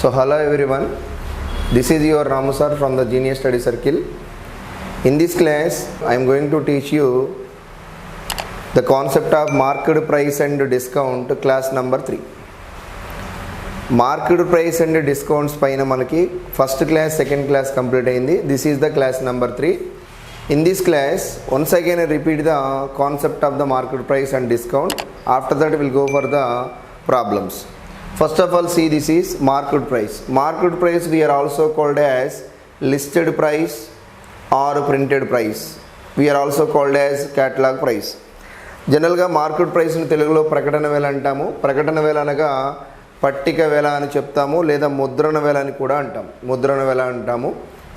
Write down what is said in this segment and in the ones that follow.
So hello everyone, this is your Ramu sir from the Genius Study Circle. In this class I am going to teach you the concept of market price and discount, class number 3. Market price and discounts పైన మనకి first class second class complete అయింది. This is the class number 3. In this class once again I repeat the concept of the market price and discount. After that we will go for the problems. First of all, see, this is market price. Market price we are also called as listed price or printed price. We are also called as catalog price. జనరల్గా market ప్రైస్ని తెలుగులో ప్రకటన వేల అంటాము. ప్రకటన వేల అనగా పట్టిక వేల అని చెప్తాము, లేదా ముద్రణ వేల అని కూడా అంటాం. ముద్రణ వేల అంటాము.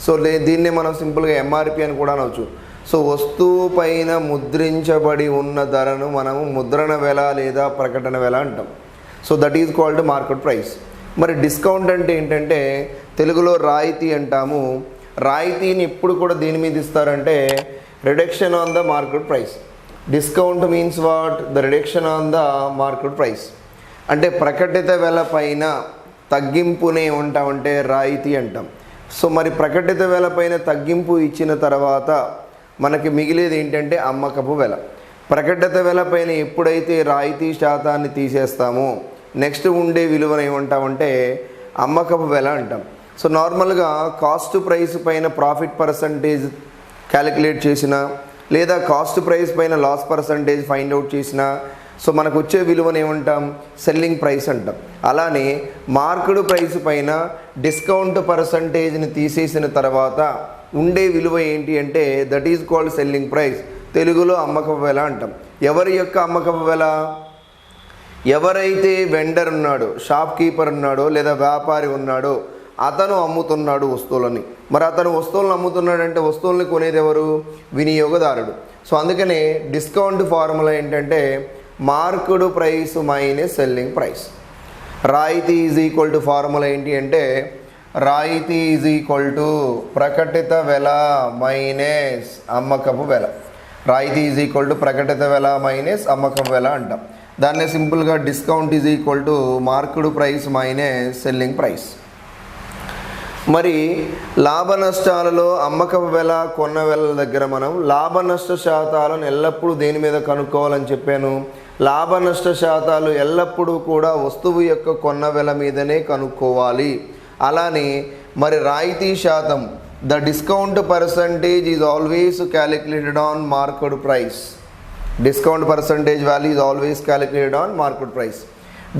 సో దీన్నే మనం సింపుల్గా ఎంఆర్పి అని కూడా అనవచ్చు. సో వస్తువు పైన ముద్రించబడి ఉన్న ధరను మనము ముద్రణ వేల లేదా ప్రకటన వేల అంటాం. So that is called market price. మరి డిస్కౌంట్ అంటే ఏంటంటే తెలుగులో రాయితీ అంటాము. రాయితీని ఎప్పుడు కూడా దీని మీద ఇస్తారంటే reduction on the market price. Discount means what? The reduction on the market price. అంటే ప్రకటిత వేల పైన తగ్గింపునే ఉంటామంటే రాయితీ అంటాం. సో మరి ప్రకటిత వేల పైన తగ్గింపు ఇచ్చిన తర్వాత మనకి మిగిలేది ఏంటంటే అమ్మకపు వేల. ప్రకటిత వేల పైన ఎప్పుడైతే రాయితీ శాతాన్ని తీసేస్తామో నెక్స్ట్ ఉండే విలువను ఏమంటామంటే అమ్మకపు వేల అంటాం. సో నార్మల్గా కాస్ట్ ప్రైస్ పైన ప్రాఫిట్ పర్సంటేజ్ క్యాలిక్యులేట్ చేసిన, లేదా కాస్ట్ ప్రైస్ పైన లాస్ పర్సంటేజ్ ఫైండ్ అవుట్ చేసిన, సో మనకు వచ్చే విలువను ఏమంటాం? సెల్లింగ్ ప్రైస్ అంటాం. అలానే మార్కెట్ ప్రైస్ పైన డిస్కౌంట్ పర్సంటేజ్ని తీసేసిన తర్వాత ఉండే విలువ ఏంటి అంటే that is called selling price. తెలుగులో అమ్మకపు వేల అంటాం. ఎవరి యొక్క అమ్మకపు వేల? ఎవరైతే వెండర్ ఉన్నాడో, షాప్ కీపర్ ఉన్నాడో, లేదా వ్యాపారి ఉన్నాడో అతను అమ్ముతున్నాడు వస్తువులని. మరి అతను వస్తువులను అమ్ముతున్నాడంటే వస్తువుల్ని కొనేది ఎవరు? వినియోగదారుడు. సో అందుకనే డిస్కౌంట్ ఫార్ములా ఏంటంటే market price minus selling price. రాయితీ ఈజ్ ఈక్వల్ టు ఫార్ములా ఏంటి అంటే రాయితీ ఈజ్ ఈక్వల్ టు ప్రకటిత వెల మైనస్ అమ్మకపు వెల. రాయితీ ఈజ్ ఈక్వల్ టు ప్రకటిత వెల మైనస్ అమ్మకపు వెల అంటాం. దాన్నే సింపుల్గా discount is equal to market price minus selling price. మరి లాభ నష్టాలలో అమ్మకపు వెల, కొన్న వెల దగ్గర మనం లాభ నష్ట శాతాలను ఎల్లప్పుడూ దేని మీద కనుక్కోవాలని చెప్పాను? లాభ నష్ట శాతాలు ఎల్లప్పుడూ కూడా వస్తువు యొక్క కొన్న వెల మీదనే కనుక్కోవాలి. అలానే మరి రాయితీ శాతం, the discount percentage is always calculated on market price. Discount percentage value is always calculated on market price.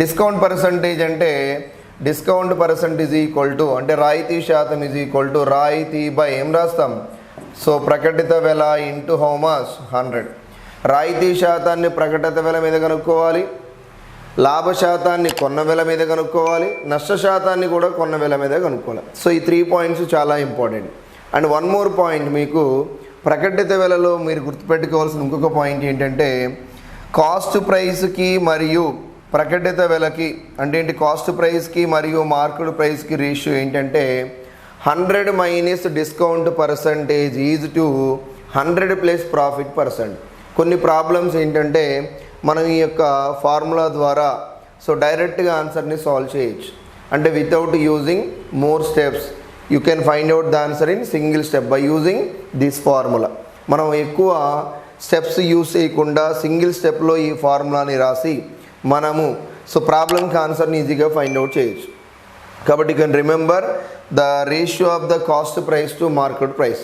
Discount percentage అంటే డిస్కౌంట్ పర్సంటేజ్ ఈక్వల్ టు అంటే రాయితీ శాతం ఈజ్ ఈక్వల్ టు రాయితీ బై ఏం రాస్తాం? సో ప్రకటిత వెల ఇంటూ హౌ మచ్? 100. రాయితీ శాతాన్ని ప్రకటిత వెల మీద కనుక్కోవాలి, లాభ శాతాన్ని కొన్న వెల మీద కనుక్కోవాలి, నష్ట శాతాన్ని కూడా కొన్న వెల మీద కనుక్కోవాలి. సో ఈ 3 పాయింట్స్ చాలా important. And one more point, మీకు ప్రకటిత వెలలో మీరు గుర్తుపెట్టుకోవాల్సిన ఇంకొక పాయింట్ ఏంటంటే కాస్ట్ ప్రైస్కి మరియు ప్రకటిత వెలకి అంటే ఏంటి? కాస్ట్ ప్రైస్కి మరియు మార్కెట్ ప్రైస్కి రేషియో ఏంటంటే 100 minus discount percentage is to 100 plus profit percent. కొన్ని ప్రాబ్లమ్స్ ఏంటంటే మనం ఈ యొక్క ఫార్ములా ద్వారా సో డైరెక్ట్గా ఆన్సర్ని సాల్వ్ చేయొచ్చు. అంటే without using more steps you can find out the answer in single step by using this formula. మనం ఎక్కువ స్టెప్స్ యూజ్ చేయకుండా సింగిల్ స్టెప్లో ఈ ఫార్ములాని రాసి మనము సో ప్రాబ్లమ్కి ఆన్సర్ని ఈజీగా ఫైండ్ అవుట్ చేయొచ్చు. కాబట్టి you can remember the ratio of the cost price to market price.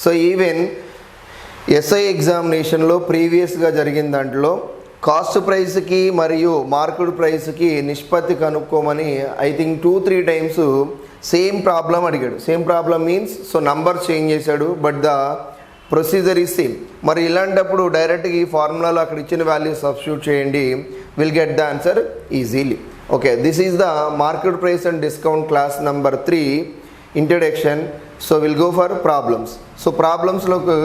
So even SI ఎగ్జామినేషన్లో ప్రీవియస్గా జరిగిన దాంట్లో కాస్ట్ ప్రైస్కి మరియు మార్కెట్ ప్రైస్కి నిష్పత్తి కనుక్కోమని I think 2-3 times same problem అడిగాడు. Same problem means so number change చేశాడు, but the procedure is same. మరి ఇలాంటప్పుడు డైరెక్ట్గా ఈ ఫార్ములాలో అక్కడ ఇచ్చిన వాల్యూ సబ్స్టిట్యూట్ చేయండి, will get the answer easily. Okay, this is the market price and discount class number 3 introduction. So will go for problems. So ప్రాబ్లమ్స్లోకి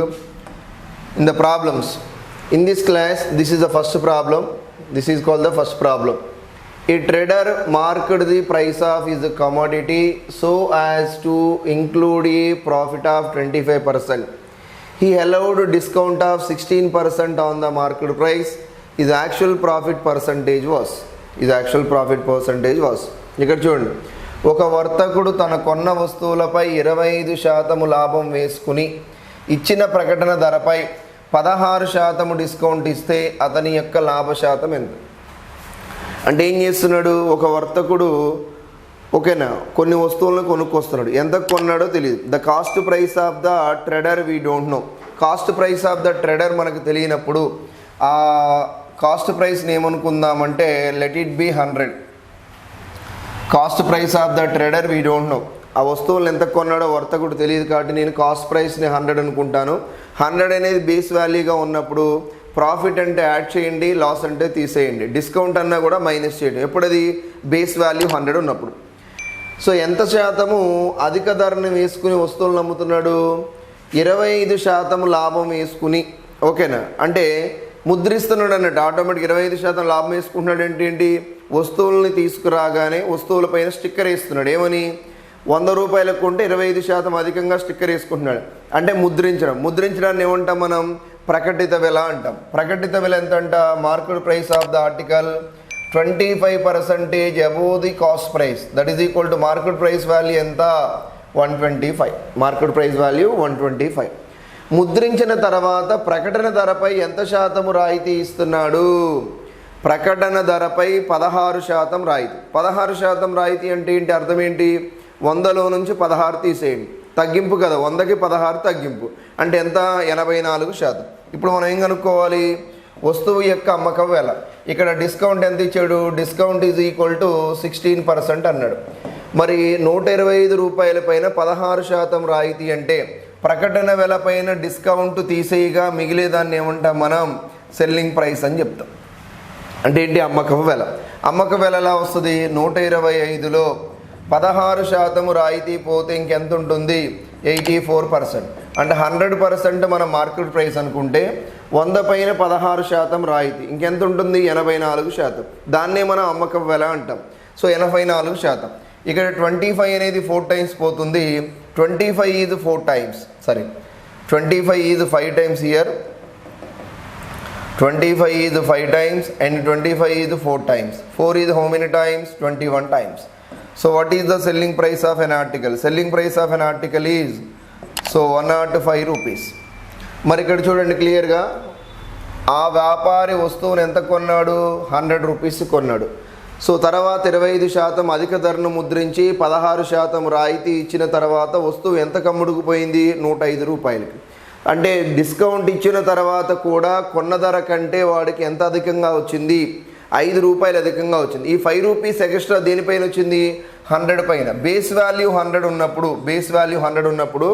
in the problems in this class, this is the first problem. This is called the first problem. A trader marked the price of his commodity so as to include a profit of 25%. He allowed discount of 16% on the market price. His actual profit percentage was ఇక్కడ చూడండి, ఒక వర్తకుడు తన కొన్న వస్తువులపై 25% లాభం వేసుకుని ఇచ్చిన ప్రకటన ధరపై 16% డిస్కౌంట్ ఇస్తే అతని యొక్క లాభ శాతం ఎంత? అంటే ఏం చేస్తున్నాడు, ఒక వర్తకుడు ఓకేనా కొన్ని వస్తువులను కొనుక్కొస్తున్నాడు. ఎంత కొన్నాడో తెలియదు. The cost price of the trader we don't know. Cost price of the trader మనకు తెలియనప్పుడు ఆ కాస్ట్ ప్రైస్ని ఏమనుకుందామంటే let it be 100. Cost price of the trader we don't know. ఆ వస్తువులను ఎంత కొన్నాడో వర్తకుడు తెలియదు కాబట్టి నేను కాస్ట్ ప్రైస్ని 100 అనుకుంటాను. 100 అనేది బేస్ వాల్యూగా ఉన్నప్పుడు ప్రాఫిట్ అంటే యాడ్ చేయండి, లాస్ అంటే తీసేయండి, డిస్కౌంట్ అన్నా కూడా మైనస్ చేయండి. ఎప్పుడది బేస్ వాల్యూ 100 ఉన్నప్పుడు. సో ఎంత శాతము అధిక ధరను వేసుకుని వస్తువులను అమ్ముతున్నాడు? 25% లాభం వేసుకుని. ఓకేనా, అంటే ముద్రిస్తున్నాడు అన్నట్టు. ఆటోమేటిక్ 25% లాభం వేసుకుంటున్నాడు అంటే ఏంటి, వస్తువుల్ని తీసుకురాగానే వస్తువుల పైన స్టిక్కర్ వేస్తున్నాడు. ఏమని, 100 రూపాయలకు కొంటే 25% అధికంగా స్టిక్కర్ వేసుకుంటున్నాడు. అంటే ముద్రించడాన్ని ఏమంటాం మనం, ప్రకటిత వెల అంటాం. ప్రకటిత వెల ఎంత అంట, market price of the article 25% above the cost price, that is equal to market price value ఎంత, 125. Market price value 125. ముద్రించిన తర్వాత ప్రకటన ధరపై ఎంత శాతము రాయితీ ఇస్తున్నాడు? ప్రకటన ధరపై 16% రాయితీ. 16% రాయితీ అంటే ఏంటి, అర్థం ఏంటి, 100లో నుంచి 16 తీసేయండి, తగ్గింపు కదా, 100కి 16 తగ్గింపు అంటే ఎంత, 84%. ఇప్పుడు మనం ఏం కనుక్కోవాలి, వస్తువు యొక్క అమ్మకం వెల. ఇక్కడ డిస్కౌంట్ ఎంత ఇచ్చాడు, డిస్కౌంట్ ఈజ్ ఈక్వల్ టు 16% అన్నాడు. మరి 125 రూపాయల పైన 16% రాయితీ అంటే ప్రకటన వెల పైన డిస్కౌంట్ తీసేయగా మిగిలేదాన్ని ఏమంటాం మనం, సెల్లింగ్ ప్రైస్ అని చెప్తాం. అంటే ఏంటి, అమ్మకపు వెల. అమ్మక వెల ఎలా వస్తుంది, 125లో 16% రాయితీ పోతే ఇంకెంత ఉంటుంది, 84%. అంటే 100% మన మార్కెట్ ప్రైస్ అనుకుంటే 100 పైన 16% రాయితీ ఇంకెంత ఉంటుంది, 84%. దాన్నే మనం అమ్మకపు వెల అంటాం. సో 84%. ఇక్కడ 25 అనేది 4 టైమ్స్ పోతుంది. 25 is 4 times. Sorry, 25 is 5 times here. 25 is 5 times and 25 is 4 times. 4 is how many times? 21 times. So what is the selling price of an article? Selling price of an article is 105 rupees. మరి ఇక్కడ చూడండి క్లియర్గా, ఆ వ్యాపారి వస్తువును ఎంత కొన్నాడు, 100 rupees కొన్నాడు. సో తర్వాత 25% అధిక ధరను ముద్రించి 16% రాయితీ ఇచ్చిన తర్వాత వస్తువు ఎంత కమ్ముడుకుపోయింది, 105 రూపాయలకి. అంటే డిస్కౌంట్ ఇచ్చిన తర్వాత కూడా కొన్న ధర కంటే వాడికి ఎంత అధికంగా వచ్చింది, 5 రూపాయలు అధికంగా వచ్చింది. ఈ 5 రూపీస్ ఎక్స్ట్రా దేనిపైన వచ్చింది, 100 పైన. బేస్ వాల్యూ 100 ఉన్నప్పుడు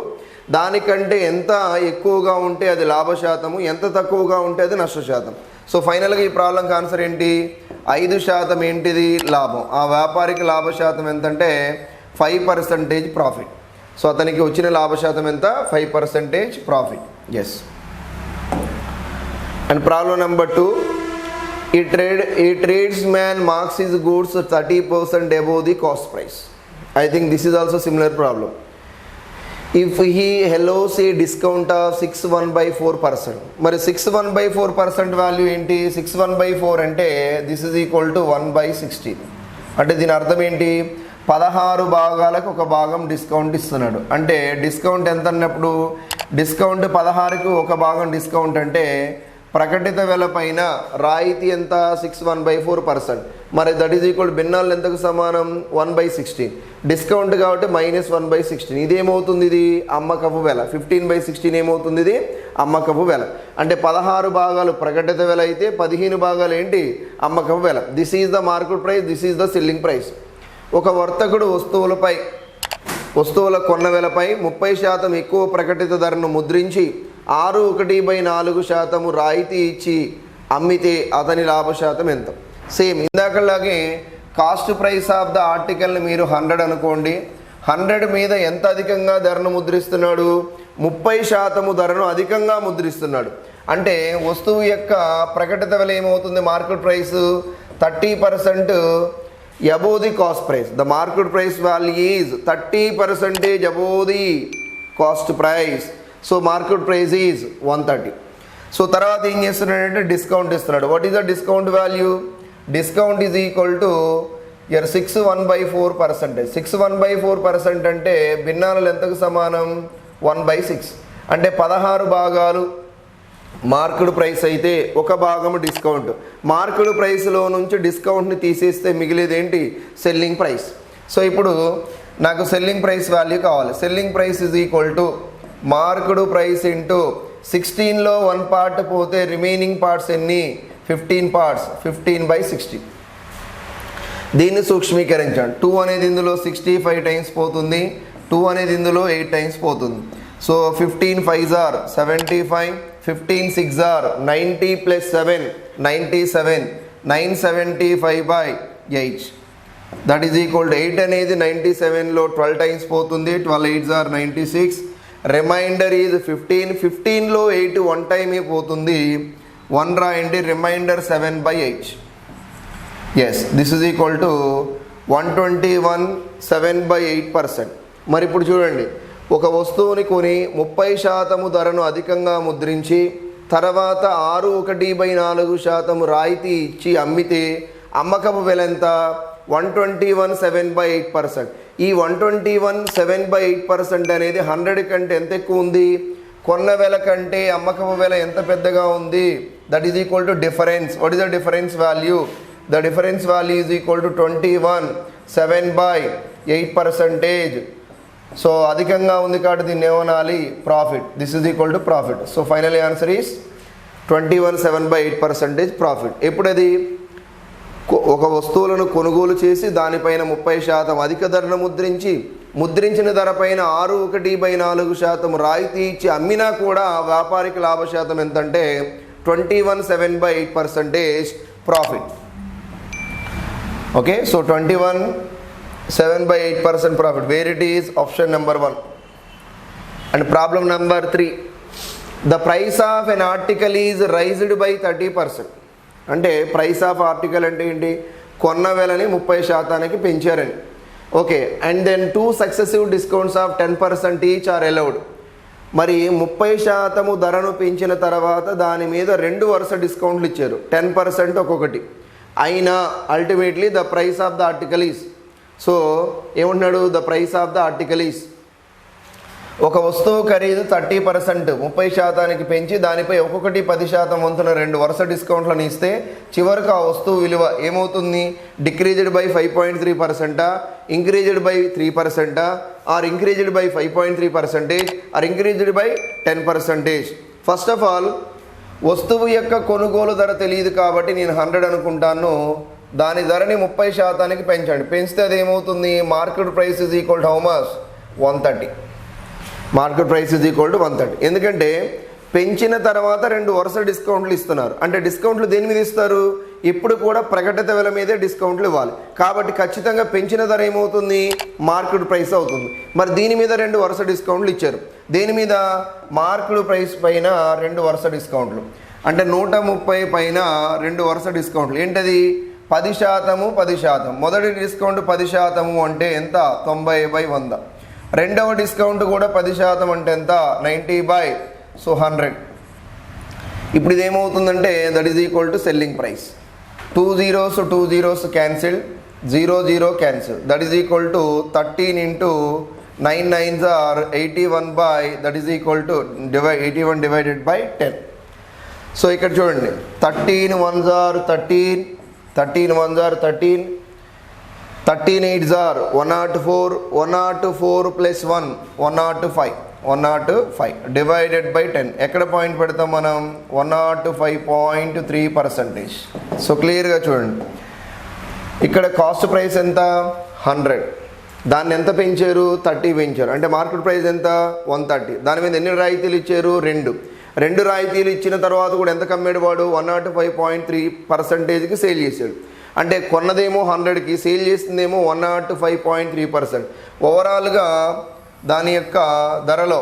దానికంటే ఎంత ఎక్కువగా ఉంటే అది లాభశాతము, ఎంత తక్కువగా ఉంటే అది నష్టశాతం. సో ఫైనల్గా ఈ ప్రాబ్లంకి ఆన్సర్ ఏంటి, 5% ఏంటిది, లాభం. ఆ వ్యాపారికి లాభశాతం ఎంతంటే 5% ప్రాఫిట్. సో అతనికి వచ్చిన లాభశాతం ఎంత, 5% profit. Yes. And problem number 2, a tradesman marks his goods 30% above the cost price. I think this is also similar problem. If he allows a discount of 61/4%. మరి 61/4% వాల్యూ ఏంటి, 61/4 అంటే దిస్ ఈజ్ ఈక్వల్ టు 1/16. అంటే దీని అర్థం ఏంటి, 16 భాగాలకు ఒక భాగం డిస్కౌంట్ ఇస్తున్నాడు. అంటే డిస్కౌంట్ ఎంత అన్నప్పుడు, డిస్కౌంట్ 16కి ఒక భాగం డిస్కౌంట్ అంటే ప్రకటిత వెల పైన రాయితీ ఎంత, 61/4%. మరి దట్ ఈజ్ ఈక్వల్ భిన్నాలు ఎంతకు సమానం, 1/16. డిస్కౌంట్ కాబట్టి -1/16. ఇదేమవుతుంది, ఇది అమ్మకపు వెల. 15/16 ఏమవుతుంది, ఇది అమ్మకపు వెల. అంటే 16 భాగాలు ప్రకటిత వెల అయితే 15 భాగాలు ఏంటి, అమ్మకపు వెల. This is the market price, this is the selling price. ఒక వర్తకుడు వస్తువుల కొన్న వెలపై 30% ఎక్కువ ప్రకటిత ధరను ముద్రించి 6/1/4% రాయితీ ఇచ్చి అమ్మితే అతని లాభశాతం ఎంత? సేమ్ ఇందాకలాగే కాస్ట్ ప్రైస్ ఆఫ్ ద ఆర్టికల్ని మీరు 100 అనుకోండి. 100 మీద ఎంత అధికంగా ధరను ముద్రిస్తున్నాడు, 30% ధరను అధికంగా ముద్రిస్తున్నాడు. అంటే వస్తువు యొక్క ప్రకటిత వెల ఏమవుతుంది, market price 30% above the cost price. The market price value is 30% above the cost price. So market price is 130. So తర్వాత ఏం చేస్తున్నాడంటే డిస్కౌంట్ ఇస్తున్నాడు. What is the discount value, discount is equal to year 6 1/4%. 6 1/4% అంటే భిన్నాలు ఎంతకు సమానం? 1/6. అంటే 16 భాగాలు marked price అయితే ఒక భాగము డిస్కౌంట్. మార్కుడ్ ప్రైస్లో నుంచి డిస్కౌంట్ని తీసేస్తే మిగిలేది ఏంటి? Selling price. సో ఇప్పుడు నాకు సెల్లింగ్ ప్రైస్ వాల్యూ కావాలి. Selling price is equal to marked price into 16లో 1 పార్ట్ పోతే రిమైనింగ్ పార్ట్స్ ఎన్ని? 15 పార్ట్స్. 15/60. దీన్ని సూక్ష్మీకరించండి. 2 అనేది ఇందులో 65 టైమ్స్ పోతుంది, 2 అనేది ఇందులో 8 టైమ్స్ పోతుంది. So 15 5s are 75, 15 6s are 90 plus 7 97, 975/8. That is equal to 8 అనేది 97లో 12 టైమ్స్ పోతుంది, 12 8s are 96. రిమైండర్ ఈజ్ 15, 15లో 8 1 టైమే పోతుంది, 1 రాయండి, reminder 7/8. Yes, this is equal to 121 7/8%. మరి ఇప్పుడు చూడండి, ఒక వస్తువుని కొని 30% ధరను అధికంగా ముద్రించి తర్వాత 6.1/4% రాయితీ ఇచ్చి అమ్మితే అమ్మకపు వెల ఎంత? 121 7/8%. ఈ 121 7/8% అనేది 100 కంటే ఎంత ఎక్కువ ఉంది? కొన్న వెల కంటే అమ్మకపు వెల ఎంత పెద్దగా ఉంది? That is equal to difference. What is the difference value? The difference value is equal to 21 7/8%. So అధికంగా ఉంది కాబట్టి దీన్ని ఏమనాలి? Profit. This is equal to profit. So final answer is 21 7/8% profit. ఎప్పుడది? ఒక వస్తువులను కొనుగోలు చేసి దానిపైన 30% అధిక ధరను ముద్రించిన ధర పైన 6.1/4% రాయితీ ఇచ్చి అమ్మినా కూడా వ్యాపారికి లాభశాతం ఎంతంటే 21 7/8% profit. Okay, so 21 7/8% profit. Where it is? Option number 1. And problem number 3. The price of an article is raised by 30%. అంటే ప్రైస్ ఆఫ్ ఆర్టికల్ అంటే ఏంటి? కొన్న వెలని 30% పెంచారని. Okay, and then 2 successive discounts of 10% each are allowed. మరి 30% ధరను పెంచిన తర్వాత దాని మీద 2 వరుస డిస్కౌంట్లు ఇచ్చారు, 10% ఒక్కొక్కటి. అయినా ultimately the price of the article is. So ఏమంటున్నాడు? The price of the article is, ఒక వస్తువు ఖరీదు 30% 30% పెంచి దానిపై ఒక్కొక్కటి 10% వంతున 2 వరుస డిస్కౌంట్లను ఇస్తే చివరికి ఆ వస్తువు విలువ ఏమవుతుంది? Decreased by 5.3%, increased by 3%, or increased by 5.3%, or increased by 10%. First of all వస్తువు యొక్క కొనుగోలు ధర తెలియదు కాబట్టి నేను 100 అనుకుంటాను, దాని ధరని 30% పెంచండి. పెంచితే అది ఏమవుతుంది? Market price is equal to how much? 130. Market price is equal to 130. ఎందుకంటే పెంచిన తర్వాత 2 వరుస డిస్కౌంట్లు ఇస్తున్నారు. అంటే డిస్కౌంట్లు దేని మీద ఇస్తారు? ఇప్పుడు కూడా ప్రకటిత వెల మీదే డిస్కౌంట్లు ఇవ్వాలి. కాబట్టి ఖచ్చితంగా పెంచిన ధర ఏమవుతుంది? మార్కెట్ ప్రైస్ అవుతుంది. మరి దీని మీద 2 వరుస డిస్కౌంట్లు ఇచ్చారు. దేని మీద? మార్కెట్ ప్రైస్ పైన 2 వరుస డిస్కౌంట్లు. అంటే 130 పైన 2 వరుస డిస్కౌంట్లు. ఏంటది? 10%, 10%. మొదటి డిస్కౌంట్ 10% అంటే ఎంత? 90/100. రెండవ డిస్కౌంట్ కూడా 10% అంటే ఎంత? 90/100. ఇప్పుడు ఇది ఏమవుతుందంటే that is equal to selling price. 2 zeros cancel, 0 cancel. That is equal to 13 into 9 9s are 81 that is equal to 81 divided by 10. So ఇక్కడ చూడండి, 13 1s are 13, 13 1s are 13, 13 8s are 104, 104 plus 1 105, 105 divided by 10. ఎక్కడ point పెడతాం మనం? 105.3%. So క్లియర్గా చూడండి, ఇక్కడ cost price ఎంత? 100. దాన్ని ఎంత పెంచారు? 30 పెంచారు. అంటే మార్కెట్ ప్రైస్ ఎంత? 130. దాని మీద ఎన్ని రాయితీలు ఇచ్చారు? 2 రాయితీలు ఇచ్చిన తర్వాత కూడా ఎంత కమ్మేడు వాడు? 105.3%కి సేల్ చేశాడు. అంటే కొన్నదేమో 100కి, సేల్ చేసిందేమో 105.3%. ఓవరాల్గా దాని యొక్క ధరలో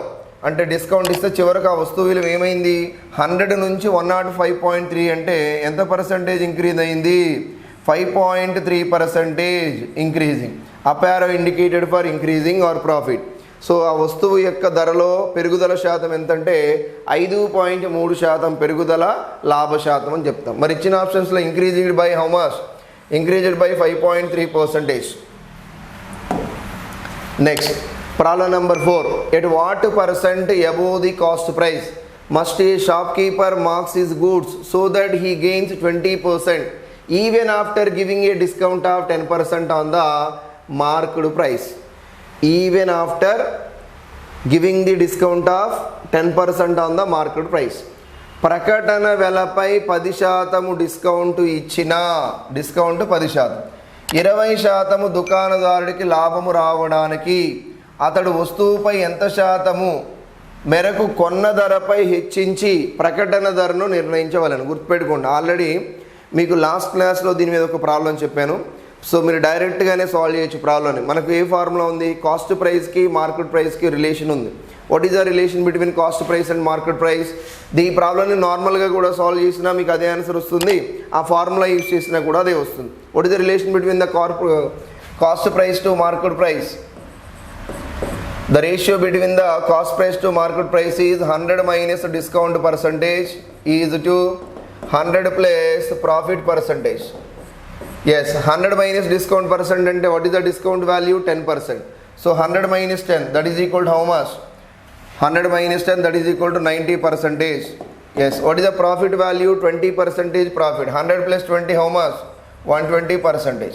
అంటే డిస్కౌంట్ ఇస్తే చివరికి ఆ వస్తువు విలువ ఏమైంది? 100 నుంచి 105.3 అంటే ఎంత పర్సంటేజ్ ఇంక్రీజ్ అయింది? 5.3% increasing. Up arrow indicated for increasing or profit. So ఆ వస్తువు యొక్క ధరలో పెరుగుదల శాతం ఎంతంటే 5.3% పెరుగుదల లాభ శాతం అని చెప్తాం. మరి ఇచ్చిన ఆప్షన్స్లో increasing by how much? increased by 5.3%. Next, problem number 4. At what percent above the cost price must a shopkeeper marks his goods so that he gains 20% even after giving a discount of 10% on the marked price? Even after giving the discount of 10% on the marked price. ప్రకటన వెలపై 10% discount ఇచ్చిన discount 10%, 20% దుకాణదారుడికి లాభము రావడానికి అతడు వస్తువుపై ఎంత శాతము మేరకు కొన్న ధరపై హెచ్చించి ప్రకటన ధరను నిర్ణయించవలను. గుర్తుపెట్టుకోండి, ఆల్రెడీ మీకు లాస్ట్ క్లాస్లో దీని మీద ఒక ప్రాబ్లం చెప్పాను. సో మీరు డైరెక్ట్గానే సాల్వ్ చేయొచ్చు ప్రాబ్లమ్ని. మనకు ఏ ఫార్ములా ఉంది? కాస్ట్ ప్రైస్కి మార్కెట్ ప్రైస్కి రిలేషన్ ఉంది. What is the relation between cost price and market price? ఈ ప్రాబ్లమ్ని నార్మల్గా కూడా సాల్వ్ చేసినా మీకు అదే ఆన్సర్ వస్తుంది, ఆ ఫార్ములా యూజ్ చేసినా కూడా అదే వస్తుంది. What is the relation between the cost price to market price? The ratio between the cost price to market price is 100 minus discount percentage is to 100 plus profit percentage. Yes, 100 minus discount percent and what is the discount value? 10%. So 100 minus 10, that is equal to how much? 100 minus 10, that is equal to 90%. Yes, what is the profit value? 20% profit. 100 plus 20, how much? 120%.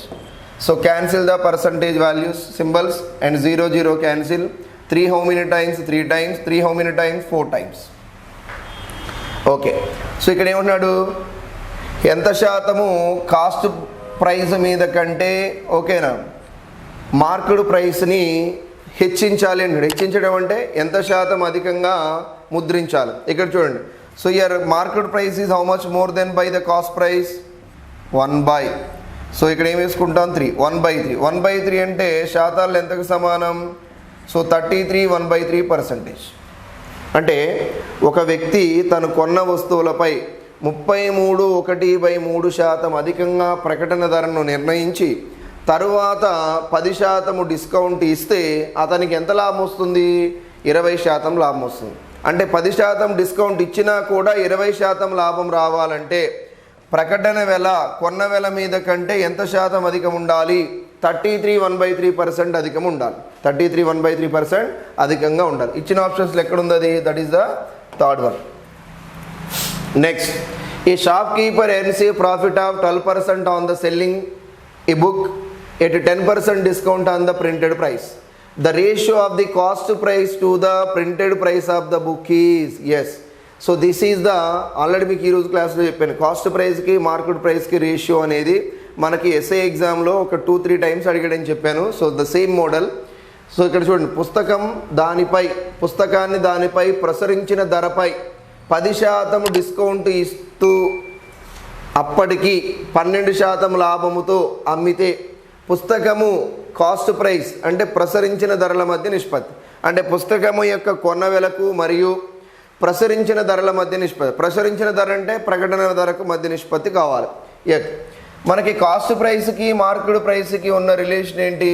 So cancel the percentage values symbols and 0 0 cancel. 3 how many times? 3 times. 3 how many times? 4 times. Okay, so ఇక్కడ ఏమన్నాడు? ఎంత శాతము cost price మీద కంటే ఓకేనా market ప్రైస్ని హెచ్చించాలి అంటాడు. హెచ్చించడం అంటే ఎంత శాతం అధికంగా ముద్రించాలి. ఇక్కడ చూడండి, so year market price is how much more than by the cost price? 1/. So ఇక్కడ ఏం వేసుకుంటాం? 3. 1/3. 1/3 అంటే శాతాలు ఎంతకు సమానం? సో 33 1/3%. అంటే ఒక వ్యక్తి తను కొన్న వస్తువులపై 33 1/3% అధికంగా ప్రకటన ధరను నిర్ణయించి తరువాత 10% డిస్కౌంట్ ఇస్తే అతనికి ఎంత లాభం వస్తుంది? 20% లాభం వస్తుంది. అంటే 10% డిస్కౌంట్ ఇచ్చినా కూడా 20% లాభం రావాలంటే ప్రకటన వెల కొన్న వెల మీద కంటే ఎంత శాతం అధికం ఉండాలి? 33 1/3% అధికం ఉండాలి. 33 1/3% అధికంగా ఉండాలి. ఇచ్చిన ఆప్షన్స్లో ఎక్కడుంది అది? That is the third one. Next, a shopkeeper earns a profit of 12% on the selling a book at 10% discount on the printed price. The ratio of the cost price to the printed price of the book is ఎస్. So this is the already మీకు ఈరోజు క్లాస్లో చెప్పాను, cost ప్రైస్కి market ప్రైస్కి ratio అనేది మనకి SA ఎగ్జామ్లో ఒక 2-3 టైమ్స్ అడిగాడని చెప్పాను. So the same model. So ఇక్కడ చూడండి, పుస్తకాన్ని దానిపై ప్రసరించిన ధరపై 10% డిస్కౌంట్ ఇస్తూ అప్పటికి 12% లాభముతో అమ్మితే పుస్తకము కాస్ట్ ప్రైస్ అంటే ప్రసరించిన ధరల మధ్య నిష్పత్తి. అంటే పుస్తకము యొక్క కొన్న వెలకు మరియు ప్రసరించిన ధరల మధ్య నిష్పత్తి. ప్రసరించిన ధర అంటే ప్రకటన ధరకు మధ్య నిష్పత్తి కావాలి. మనకి కాస్ట్ ప్రైస్కి మార్కెట్ ప్రైస్కి ఉన్న రిలేషన్ ఏంటి?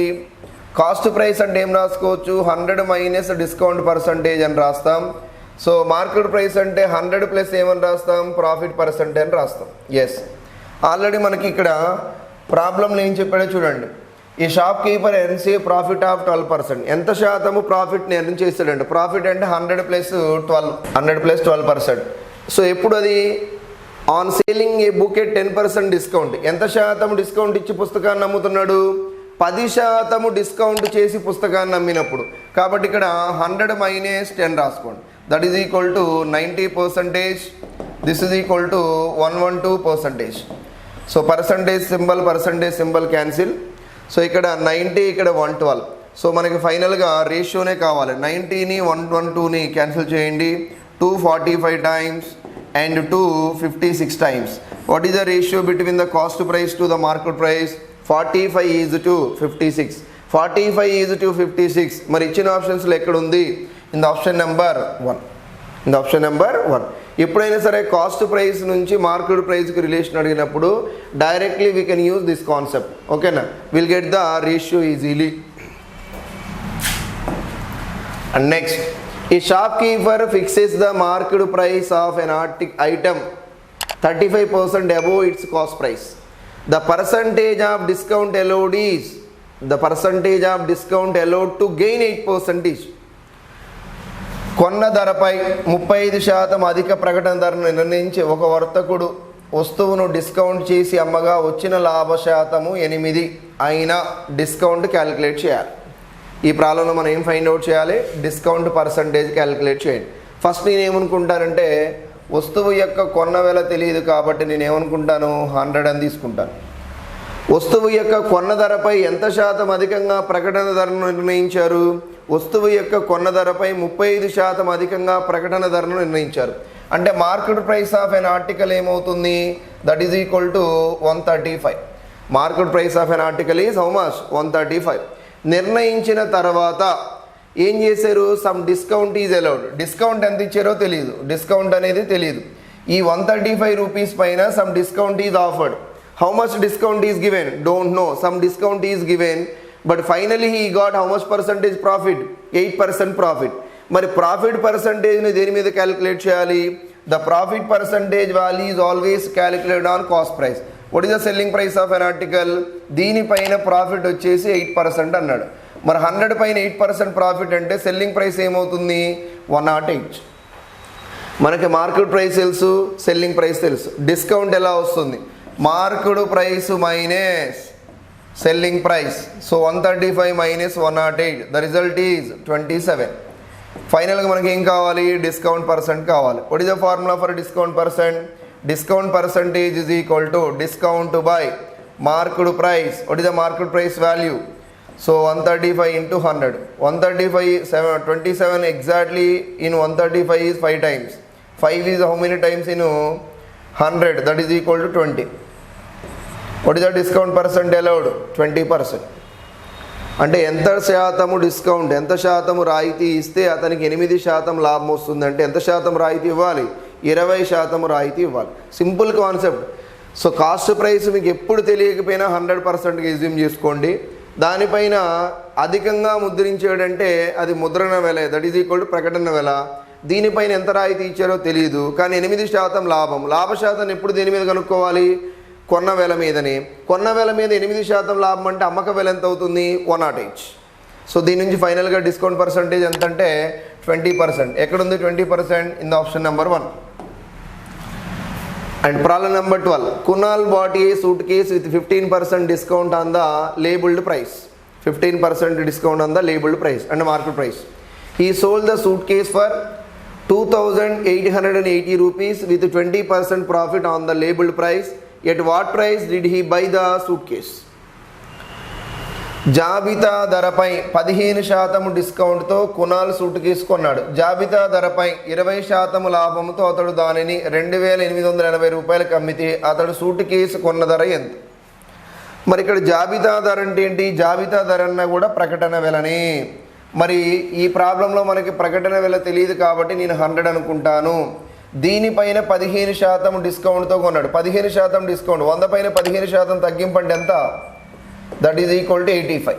కాస్ట్ ప్రైస్ అంటే ఏం రాసుకోవచ్చు? 100 మైనస్ డిస్కౌంట్ పర్సంటేజ్ అని రాస్తాం. సో మార్కెట్ ప్రైస్ అంటే 100 ప్లస్ ఏమని రాస్తాం? ప్రాఫిట్ పర్సంటేజ్ అని రాస్తాం. ఎస్, ఆల్రెడీ మనకి ఇక్కడ ప్రాబ్లంలో ఏం చెప్పాడో చూడండి. ఈ shop keeper earns a profit of 12%. ఎంత శాతము ప్రాఫిట్ని ఎర్న్ చేస్తాడంటే, ప్రాఫిట్ అంటే 100 ప్లస్ 12%. సో ఎప్పుడు అది? On selling a book at 10% discount. ఎంత శాతం డిస్కౌంట్ ఇచ్చి పుస్తకాన్ని అమ్ముతున్నాడు? 10% డిస్కౌంట్ చేసి పుస్తకాన్ని అమ్మినప్పుడు. కాబట్టి ఇక్కడ 100 మైనస్ 10 రాసుకోండి. That is equal to 90%. This is equal to 112%. So percentage symbol cancel. So ఇక్కడ 90, ఇక్కడ 112. సో మనకి ఫైనల్గా రేషియోనే కావాలి. 90ని 112ని క్యాన్సిల్ చేయండి. 245 times and 256 times. What is the ratio between the cost price to the market price? 45 is to 56. 45 is to 56. మరి ఇచ్చిన ఆప్షన్స్లో ఎక్కడ ఉంది? In the option number 1. ఎప్పుడైనా సరే కాస్ట్ ప్రైస్ నుంచి మార్కెట్ ప్రైస్కి రిలేషన్ అడిగినప్పుడు directly we can use this concept. ఓకేనా? Will get the ratio easily. And next, a shopkeeper fixes the market price of an item 35% above its cost price. The percentage of discount allowed is the percentage of discount allowed to gain 8%. కొన్న ధరపై 35% అధిక ప్రకటన ధరను నిర్ణయించి ఒక వర్తకుడు వస్తువును discount చేసి అమ్మగా వచ్చిన లాభ శాతము 8 అయినా డిస్కౌంట్ క్యాలిక్యులేట్ చేయాలి. ఈ ప్రాబ్లంలో మనం ఏం ఫైండ్ అవుట్ చేయాలి? డిస్కౌంట్ పర్సంటేజ్ క్యాలిక్యులేట్ చేయండి. ఫస్ట్ నేను ఏమనుకుంటానంటే వస్తువు యొక్క కొన్న వెల తెలియదు కాబట్టి నేను ఏమనుకుంటాను 100 అని తీసుకుంటాను. వస్తువు యొక్క కొన్న ధరపై ఎంత శాతం అధికంగా ప్రకటన ధరను నిర్ణయించారు? వస్తువు యొక్క కొన్న ధరపై 35% అధికంగా ప్రకటన ధరను నిర్ణయించారు. అంటే market price of an article ఏమవుతుంది? That is equal to 135. Market price of an article is how much? 135. నిర్ణయించిన తర్వాత ఏం చేశారు? Some discount is allowed. Discount ఎంత ఇచ్చారో తెలియదు, డిస్కౌంట్ అనేది తెలియదు. ఈ 135 రూపీస్ పైన some discount is offered. How much discount is given? Don't know. Some discount is given but finally he got how much percentage profit? 8% profit. మరి profit పర్సంటేజ్ని దేని మీద క్యాలిక్యులేట్ చేయాలి? The profit percentage value is always calculated on cost price. What is the selling price of an article? దీనిపైన profit వచ్చేసి 8% అన్నాడు. మరి 100 పైన 8% profit అంటే సెల్లింగ్ ప్రైస్ ఏమవుతుంది? 108. మనకి మార్కెట్ ప్రైస్ తెలుసు, సెల్లింగ్ ప్రైస్ తెలుసు. డిస్కౌంట్ ఎలా వస్తుంది? Market price minus selling price. So 135 minus 108, the result is 27. ఫైనల్గా మనకి ఏం కావాలి? డిస్కౌంట్ పర్సెంట్ కావాలి. What is the formula for discount percent? Discount percentage is equal to discount by market price. What is the market price value? So 135 into 100. 135 27 exactly in 135 is 5 times. 5 is how many times in 100? That is equal to 20. What is the discount percent allowed? 20%. అంటే ఎంత శాతము discount, ఎంత శాతము రాయితీ ఇస్తే అతనికి 8% లాభం వస్తుంది అంటే ఎంత శాతం రాయితీ ఇవ్వాలి? 20% రాయితీ ఇవ్వాలి. Simple concept. So cost price మీకు ఎప్పుడు తెలియకపోయినా 100%గా ఎజ్యూమ్ చేసుకోండి. దానిపైన అధికంగా ముద్రించాడంటే అది ముద్రణ వెల, దట్ ఈజ్ ఈక్వల్ టు ప్రకటన వెల. దీనిపైన ఎంత రాయితీ ఇచ్చారో తెలియదు కానీ 8% లాభం. లాభ శాతం ఎప్పుడు దేని మీద కనుక్కోవాలి? కొన్న వెల మీదని. కొన్న వెల మీద 8% లాభం అంటే అమ్మక వెల ఎంత అవుతుంది? 108. సో దీని నుంచి ఫైనల్గా డిస్కౌంట్ పర్సంటేజ్ ఎంత అంటే 20%. ఎక్కడుంది 20%? In the option number 1. And problem number 12. Kunal bought a suit case with 15% discount on the labelled price. 15% discount on the labelled price and market price. He sold the suit case for 2,880 rupees with 20% profit on the labeled price. At what price did he buy the suitcase? జాబితా ధరపై 15% డిస్కౌంట్తో Kunal suit case కొన్నాడు. జాబితా ధరపై 20% లాభంతో అతడు దానిని 2,880 రూపాయలకు అమ్మితే అతడు సూట్ కేసు కొన్న ధర ఎంత? మరి ఇక్కడ జాబితా ధర అంటే ఏంటి? జాబితా ధర అన్నా కూడా ప్రకటన వెలనే. మరి ఈ ప్రాబ్లంలో మనకి ప్రకటన వెల తెలియదు కాబట్టి నేను 100 అనుకుంటాను. దీనిపైన 15% డిస్కౌంట్తో కొన్నాడు. 15% డిస్కౌంట్, 100 పైన 15% తగ్గింపు అంటే ఎంత? That is equal to 85.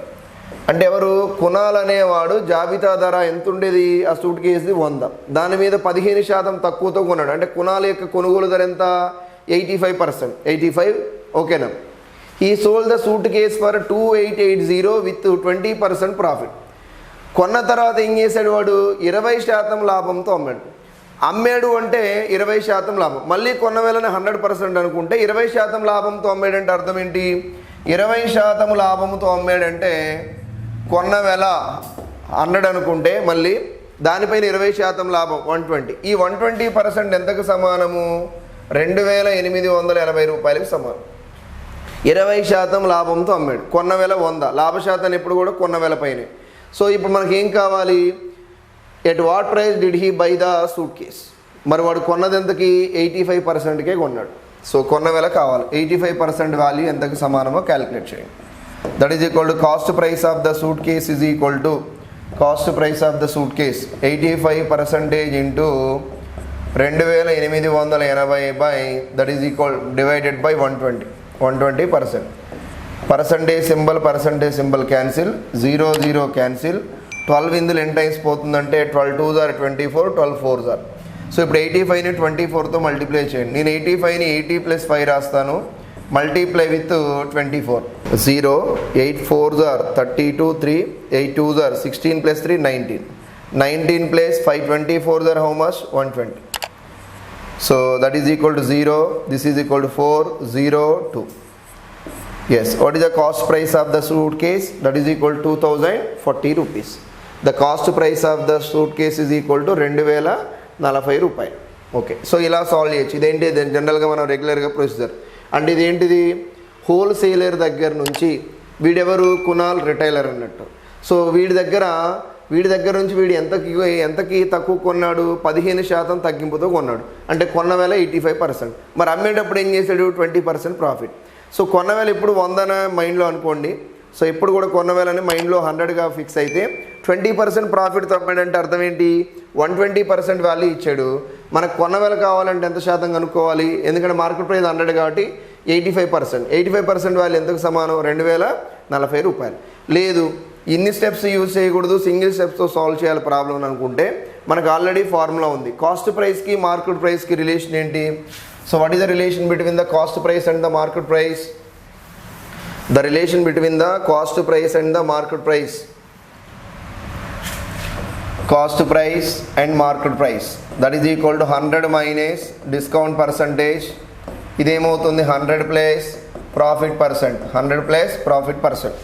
అంటే ఎవరు? కునాల్ అనేవాడు జాబితా ధర ఎంత ఉండేది? ఆ సూట్ కేసుది 100, దాని మీద 15% తక్కువతో కొన్నాడు. అంటే కునాల్ యొక్క కొనుగోలు ధర ఎంత? 85%. 85 ఓకేనా? ఈ sold the suit case for 2,880 with 20% profit. కొన్న తర్వాత ఏం చేశాడు వాడు? 20% లాభంతో అమ్మాడు. అమ్మాడు అంటే 20% లాభం. మళ్ళీ కొన్న వేళనే 100% అనుకుంటే 20% లాభంతో అమ్మాడంటే అర్థం ఏంటి? 20% లాభంతో అమ్మాడంటే కొన్న వేళ 100 అనుకుంటే మళ్ళీ దానిపైన 20% లాభం 120. ఈ 120% ఎంతకు సమానము? 2,880 రూపాయలకు సమానం. 20% లాభంతో అమ్మాడు. కొన్న వేళ 100. లాభశాతం ఎప్పుడు కూడా కొన్న వేళ పైనే. సో ఇప్పుడు మనకి ఏం కావాలి? At what price did he buy the suit case? మరి వాడు కొన్నది ఎంతకి? 85%కే కొన్నాడు. సో కొన్న వేళ కావాలి. 85% వాల్యూ ఎంతకు సమానమో క్యాలిక్యులేట్ చేయండి. That is equal to cost price of the suitcase is equal to cost price of the suitcase 85% into 2,880 by that is equal divided by 120%. Percentage symbol cancel, 0 0 cancel. 12 ఇందులో ఎన్ times పోతుందంటే 12 2s are 24, 12 4s are. So ఇప్పుడు 85ని 24తో multiply చేయండి. నేను 85ని 80 + 5 రాస్తాను. multiply with 24. 0, 8 4s are 32, 3, 8 2s are 16 plus 3, 19. 19 plus 5 24s are how much? 120. So that is equal to 0. This is equal to 4, 0, 2. Yes, what is the cost price of the suitcase? That is equal to 2040 rupees. The cost price of the suitcase is equal to 2040 రూపాయలు. Okay, so ఇలా solve చేయొచ్చు. ఇదేంటి, జనరల్గా మనం రెగ్యులర్గా procedure. అంటే ఇదేంటిది, wholesaler దగ్గర నుంచి వీడెవరు, కునాల్ రిటైలర్ అన్నట్టు. సో వీడి దగ్గర నుంచి వీడు ఎంతకి తక్కువ కొన్నాడు, 15% తగ్గింపుతో కొన్నాడు. అంటే కొన్న వేల 85%. మరి అమ్మేటప్పుడు ఏం చేశాడు, 20% ప్రాఫిట్. సో కొన్న వేల ఇప్పుడు 100 మైండ్లో అనుకోండి. సో ఎప్పుడు కూడా కొన్న వేలని మైండ్లో 100గా ఫిక్స్ అయితే 20% ప్రాఫిట్ తప్పాడంటే అర్థం ఏంటి, 120% వాల్యూ ఇచ్చాడు. మనకు కొన్న వేల కావాలంటే ఎంత శాతం కనుక్కోవాలి, ఎందుకంటే మార్కెట్ ప్రైస్ 100 కాబట్టి 85% వాల్యూ ఎంతకు సమానం, 2040 రూపాయలు. లేదు ఇన్ని స్టెప్స్ యూజ్ చేయకూడదు, సింగిల్ స్టెప్స్తో సాల్వ్ చేయాలి ప్రాబ్లం అని అనుకుంటే మనకు ఆల్రెడీ ఫార్ములా ఉంది. కాస్ట్ ప్రైస్కి మార్కెట్ ప్రైస్కి రిలేషన్ ఏంటి? So what is the relation between the cost price and the market price? The relation between the cost price and the market price. Cost price and market price, that is equal to 100 minus discount percentage. ఇదేమవుతుంది, 100 plus profit percent. 100 plus profit percent.